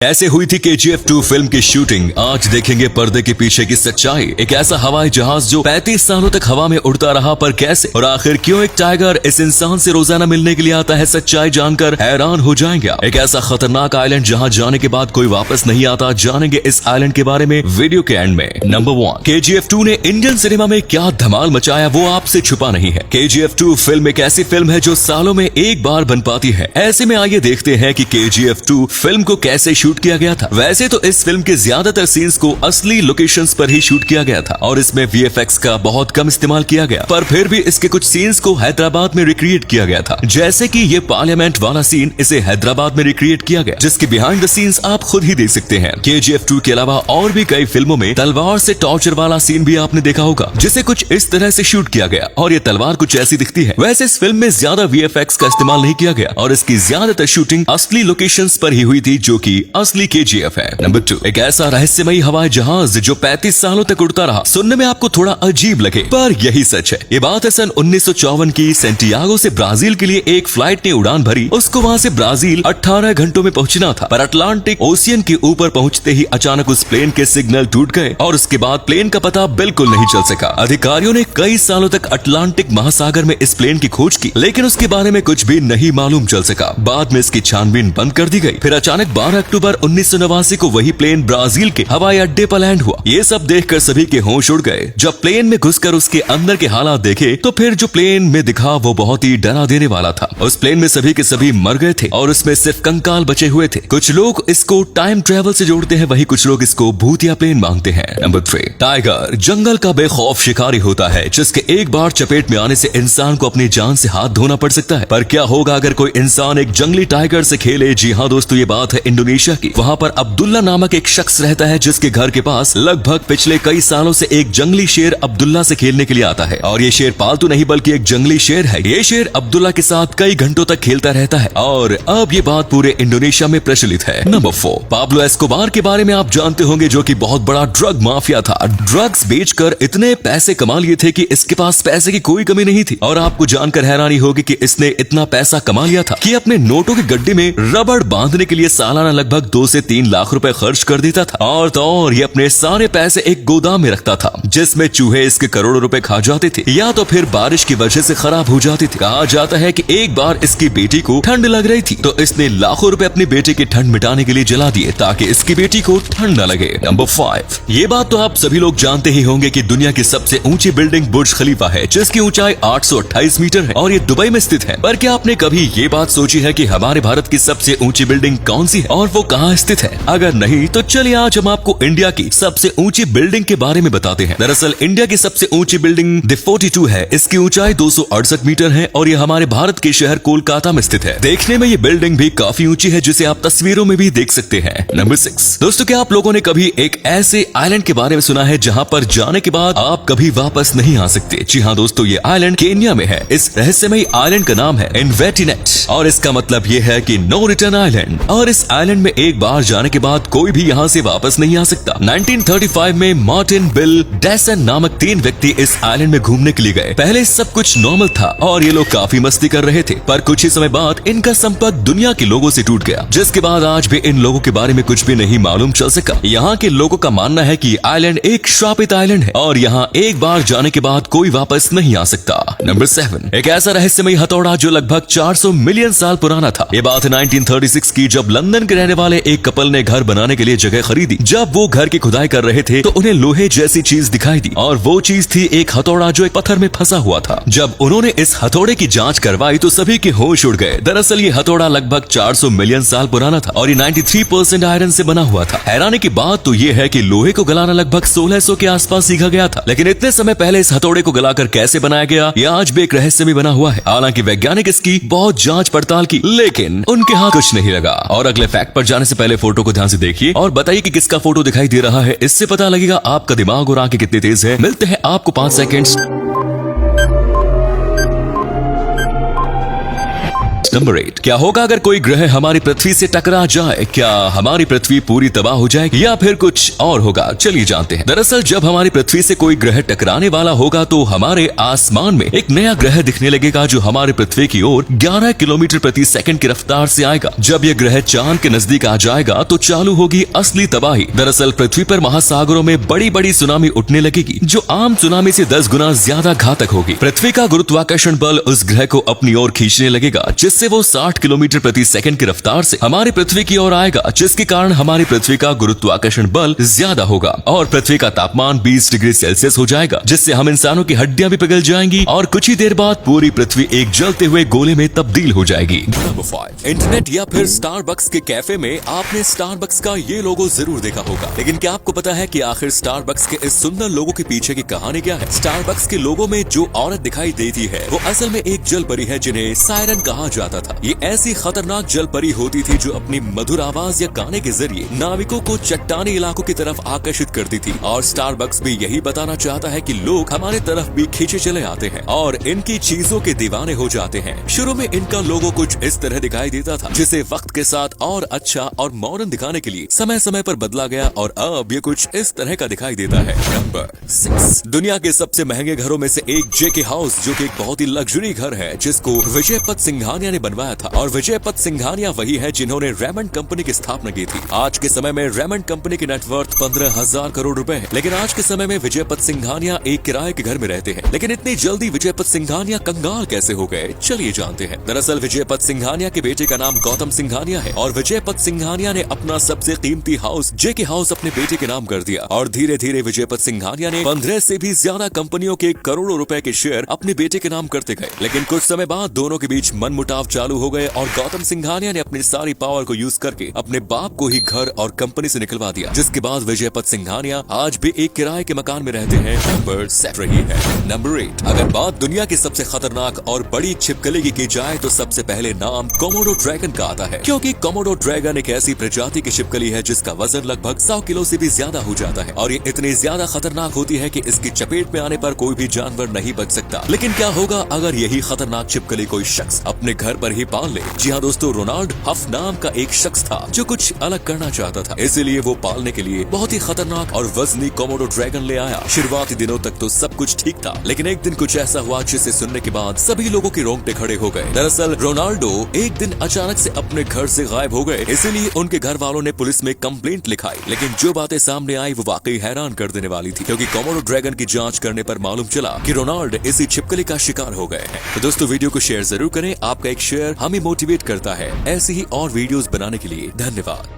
ऐसे हुई थी KGF 2 फिल्म की शूटिंग। आज देखेंगे पर्दे के पीछे की सच्चाई। एक ऐसा हवाई जहाज जो 35 सालों तक हवा में उड़ता रहा, पर कैसे और आखिर क्यों एक टाइगर इस इंसान से रोजाना मिलने के लिए आता है, सच्चाई जानकर हैरान हो जाएंगे। एक ऐसा खतरनाक आइलैंड जहां जाने के बाद कोई वापस नहीं आता, जानेंगे इस आइलैंड के बारे में वीडियो के एंड में। नंबर 1, KGF 2 ने इंडियन सिनेमा में क्या धमाल मचाया वो आपसे छुपा नहीं है। KGF 2 फिल्म एक ऐसी फिल्म है जो सालों में एक बार बन पाती है। ऐसे में आइए देखते हैं कि KGF 2 फिल्म को कैसे शूट किया गया था। वैसे तो इस फिल्म के ज्यादातर सीन्स को असली लोकेशंस पर ही शूट किया गया था और इसमें VFX का बहुत कम इस्तेमाल किया गया, पर फिर भी इसके कुछ सीन्स को हैदराबाद में रिक्रिएट किया गया था। जैसे कि ये पार्लियामेंट वाला सीन, इसे हैदराबाद में रिक्रिएट किया गया, जिसके बिहाइंड द सीन्स आप खुद ही देख सकते हैं। KGF 2 के अलावा और भी कई फिल्मों में तलवार से टॉर्चर वाला सीन भी आपने देखा होगा, जिसे कुछ इस तरह से शूट किया गया और ये तलवार कुछ ऐसी दिखती है। वैसे इस फिल्म में ज्यादा VFX का इस्तेमाल नहीं किया गया और इसकी ज्यादातर शूटिंग असली लोकेशंस पर ही हुई थी, जो कि असली KGF है। नंबर 2, एक ऐसा रहस्यमयी हवाई जहाज जो 35 सालों तक उड़ता रहा। सुनने में आपको थोड़ा अजीब लगे, पर यही सच है। ये बात है सन 1954 की। सेंटियागो से ब्राजील के लिए एक फ्लाइट ने उड़ान भरी। उसको वहां से ब्राजील 18 घंटों में पहुंचना था, पर अटलांटिक ओशियन के ऊपर पहुंचते ही अचानक उस प्लेन के सिग्नल टूट गए और उसके बाद प्लेन का पता बिल्कुल नहीं चल सका। अधिकारियों ने कई सालों तक अटलांटिक महासागर में इस प्लेन की खोज की, लेकिन उसके बारे में कुछ भी नहीं मालूम चल सका। बाद में इसकी छानबीन बंद कर दी गई। फिर अचानक 12 अक्टूबर 1989 को वही प्लेन ब्राजील के हवाई अड्डे पर लैंड हुआ। ये सब देखकर सभी के होश उड़ गए। जब प्लेन में घुसकर उसके अंदर के हालात देखे तो फिर जो प्लेन में दिखा वो बहुत ही डरा देने वाला था। उस प्लेन में सभी के सभी मर गए थे और उसमें सिर्फ कंकाल बचे हुए थे। कुछ लोग इसको टाइम ट्रेवल से जोड़ते हैं, वहीं कुछ लोग इसको भूतिया प्लेन मांगते हैं। नंबर 3, टाइगर जंगल का बेखौफ शिकारी होता है, जिसके एक बार चपेट में आने से इंसान को अपनी जान से हाथ धोना पड़ सकता है। पर क्या होगा अगर कोई इंसान एक जंगली टाइगर से खेले? जी हाँ दोस्तों, ये बात है इंडोनेशिया की। वहाँ पर अब्दुल्ला नामक एक शख्स रहता है, जिसके घर के पास लगभग पिछले कई सालों से एक जंगली शेर अब्दुल्ला से खेलने के लिए आता है। और ये शेर पालतू नहीं बल्कि एक जंगली शेर है। ये शेर अब्दुल्ला के साथ कई घंटों तक खेलता रहता है और अब ये बात पूरे इंडोनेशिया में प्रचलित है। नंबर 4, पाब्लो एस्कोबार के बारे में आप जानते होंगे, जो कि बहुत बड़ा ड्रग माफिया था। ड्रग्स बेचकर इतने पैसे कमा लिए थे कि इसके पास पैसे की कोई कमी नहीं थी। और आपको जानकर हैरानी होगी कि इसने इतना पैसा कमा लिया था कि अपने नोटों के गड्ढे में रबड़ बांधने के लिए सालाना लगभग 2 से 3 लाख रुपए खर्च कर देता था। और तो और ये अपने सारे पैसे एक गोदाम में रखता था, जिसमें चूहे इसके करोड़ों रुपए खा जाते थे या तो फिर बारिश की वजह से खराब हो जाती थी। कहा जाता है कि एक बार इसकी बेटी को ठंड लग रही थी तो इसने लाखों रुपए अपनी बेटी की ठंड मिटाने के लिए जला दिए ताकि इसकी बेटी को ठंड न लगे। नंबर 5, ये बात तो आप सभी लोग जानते ही होंगे कि दुनिया की सबसे ऊंची बिल्डिंग बुर्ज खलीफा है, जिसकी ऊंचाई 828 मीटर है और ये दुबई में स्थित है। पर क्या आपने कभी ये बात सोची है कि हमारे भारत की सबसे ऊंची बिल्डिंग कौन सी है और वो कहाँ स्थित है? अगर नहीं तो चलिए आज हम आपको इंडिया की सबसे ऊंची बिल्डिंग के बारे में बताते हैं। दरअसल इंडिया की सबसे ऊंची बिल्डिंग द 42 है। इसकी ऊंचाई 268 मीटर है और ये हमारे भारत के शहर कोलकाता में स्थित है। देखने में ये बिल्डिंग भी काफी ऊंची है, जिसे आप तस्वीरों में भी देख सकते हैं। नंबर 6, दोस्तों क्या आप लोगों ने कभी एक ऐसे आइलैंड के बारे में सुना है जहां पर जाने के बाद आप कभी वापस नहीं आ सकते? जी हाँ दोस्तों, ये आइलैंड केन्या में है। इस रहस्यमयी आइलैंड का नाम है इन्वेटिनेट और इसका मतलब ये है कि नो रिटर्न आइलैंड। और इस आइलैंड में एक बार जाने के बाद कोई भी यहाँ से वापस नहीं आ सकता। 1935 में मार्टिन, बिल, डेसन नामक 3 व्यक्ति इस आइलैंड में घूमने के लिए गए। पहले सब कुछ नॉर्मल था और ये लोग काफी मस्ती कर रहे थे, पर कुछ ही समय बाद इनका संपर्क दुनिया के लोगों से टूट गया, जिसके बाद आज भी इन लोगों के बारे में कुछ भी नहीं मालूम चल सका। यहाँ के लोगों का मानना है कि आइलैंड एक श्रापित आइलैंड है और यहाँ एक बार जाने के बाद कोई वापस नहीं आ सकता। नंबर 7, एक ऐसा रहस्यमयी हथौड़ा जो लगभग 400 मिलियन साल पुराना था। ये बात है 1936 की, जब लंदन के रहने वाले एक कपल ने घर बनाने के लिए जगह खरीदी। जब वो घर की खुदाई कर रहे थे तो उन्हें लोहे जैसी चीज दिखाई दी और वो चीज थी एक हथौड़ा जो एक पत्थर में फंसा हुआ था। जब उन्होंने इस हथौड़े की जांच करवाई तो सभी के होश उड़ गए। दरअसल ये हथौड़ा लगभग 400 मिलियन साल पुराना था और ये 93% आयरन से बना हुआ था। हैरानी की बात तो ये है कि लोहे को गलाना लगभग 1600 के आसपास सीखा गया था, लेकिन इतने समय पहले इस हथौड़े को गलाकर कैसे बनाया गया ये आज भी एक रहस्य में बना हुआ है। हालांकि वैज्ञानिक इसकी बहुत जांच पड़ताल की, लेकिन उनके हाथ कुछ नहीं लगा। और अगले फैक्ट पर जाने से पहले फोटो को ध्यान से देखिए और बताइए कि किसका फोटो दिखाई दे रहा है। इससे पता लगेगा आपका दिमाग और आंखें कितनी तेज है। मिलते हैं आपको 5 सेकंड्स। नंबर 8, क्या होगा अगर कोई ग्रह हमारी पृथ्वी से टकरा जाए? क्या हमारी पृथ्वी पूरी तबाह हो जाएगी या फिर कुछ और होगा? चलिए जानते हैं। दरअसल जब हमारी पृथ्वी से कोई ग्रह टकराने वाला होगा तो हमारे आसमान में एक नया ग्रह दिखने लगेगा जो हमारे पृथ्वी की ओर 11 किलोमीटर प्रति सेकंड की रफ्तार से आएगा। जब यह ग्रह चांद के नजदीक आ जाएगा तो चालू होगी असली तबाही। दरअसल पृथ्वी पर महासागरों में बड़ी बड़ी सुनामी उठने लगेगी जो आम सुनामी से 10 गुना ज्यादा घातक होगी। पृथ्वी का गुरुत्वाकर्षण बल उस ग्रह को अपनी ओर खींचने लगेगा जिससे वो 60 किलोमीटर प्रति सेकंड की रफ्तार से हमारी पृथ्वी की ओर आएगा, जिसके कारण हमारी पृथ्वी का गुरुत्वाकर्षण बल ज्यादा होगा और पृथ्वी का तापमान 20 डिग्री सेल्सियस हो जाएगा, जिससे हम इंसानों की हड्डियां भी पिघल जाएंगी और कुछ ही देर बाद पूरी पृथ्वी एक जलते हुए गोले में तब्दील हो जाएगी। नंबर 5, इंटरनेट या फिर स्टारबक्स के कैफे में आपने स्टारबक्स का ये लोगो जरूर देखा होगा, लेकिन क्या आपको पता है कि आखिर स्टारबक्स के इस सुंदर लोगो के पीछे की कहानी क्या है? स्टारबक्स के लोगो में जो औरत दिखाई देती है वो असल में एक जल परी है जिन्हें सायरन कहा जाता था। ये ऐसी खतरनाक जल परी होती थी जो अपनी मधुर आवाज या गाने के जरिए नाविकों को चट्टानी इलाकों की तरफ आकर्षित करती थी और स्टारबक्स भी यही बताना चाहता है कि लोग हमारे तरफ भी खींचे चले आते हैं और इनकी चीजों के दीवाने हो जाते हैं। शुरू में इनका लोगो कुछ इस तरह दिखाई देता था जिसे वक्त के साथ और अच्छा और मॉडर्न दिखाने के लिए समय समय पर बदला गया और अब ये कुछ इस तरह का दिखाई देता है। नंबर 6, दुनिया के सबसे महंगे घरों में से एक जेके हाउस, जो कि एक बहुत ही लग्जरी घर है जिसको विजयपत सिंघानिया ने बनवाया था। और विजयपत सिंघानिया वही है जिन्होंने रेमंड कंपनी की स्थापना की थी। आज के समय में रेमंड कंपनी की नेटवर्थ 15,000 करोड़ रुपए है, लेकिन आज के समय में विजयपत सिंघानिया एक किराए के घर में रहते हैं। लेकिन इतनी जल्दी विजयपत सिंघानिया कंगाल कैसे हो गए, चलिए जानते हैं। दरअसल विजयपत सिंघानिया के बेटे का नाम गौतम सिंघानिया है और विजयपत सिंघानिया ने अपना सबसे कीमती हाउस जेके हाउस अपने बेटे के नाम कर दिया और धीरे धीरे विजयपत सिंघानिया ने 15 से भी ज्यादा कंपनियों के करोड़ों रुपए के शेयर अपने बेटे के नाम करते गए। लेकिन कुछ समय बाद दोनों के बीच मनमुटाव चालू हो गए और गौतम सिंघानिया ने अपनी सारी पावर को यूज करके अपने बाप को ही घर और कंपनी से निकलवा दिया, जिसके बाद विजयपत सिंघानिया आज भी एक किराए के मकान में रहते हैं। नंबर 7 रही है। नंबर 8, अगर बात दुनिया की सबसे खतरनाक और बड़ी छिपकली की जाए तो सबसे पहले नाम कोमोडो ड्रैगन का आता है, क्योंकि कोमोडो ड्रैगन एक ऐसी प्रजाति की छिपकली है जिसका वजन लगभग 100 किलो से भी ज्यादा हो जाता है और ये इतनी ज्यादा खतरनाक होती है कि इसकी चपेट में आने पर कोई भी जानवर नहीं बच सकता। लेकिन क्या होगा अगर यही खतरनाक छिपकली कोई शख्स अपने घर पर ही पाल ले? जी हाँ दोस्तों, रोनाल्ड हफ नाम का एक शख्स था जो कुछ अलग करना चाहता था, इसीलिए वो पालने के लिए बहुत ही खतरनाक और वजनी कोमोडो ड्रैगन ले आया। शुरुआती दिनों तक तो सब कुछ ठीक था, लेकिन एक दिन कुछ ऐसा हुआ जिसे सुनने के बाद सभी लोगों के रोंगटे खड़े हो गए। दरअसल रोनाल्डो एक दिन अचानक से अपने घर से गायब हो गए, इसीलिए उनके घर वालों ने पुलिस में कंप्लेंट लिखाई। लेकिन जो बातें सामने आई वो वाकई हैरान कर देने वाली थी, क्योंकि कोमोडो ड्रैगन की जांच करने पर मालूम चला कि रोनाल्ड इसी छिपकली का शिकार हो गए हैं। तो दोस्तों वीडियो को शेयर जरूर करें, आपका एक शेयर हमें मोटिवेट करता है ऐसी ही और वीडियोस बनाने के लिए। धन्यवाद।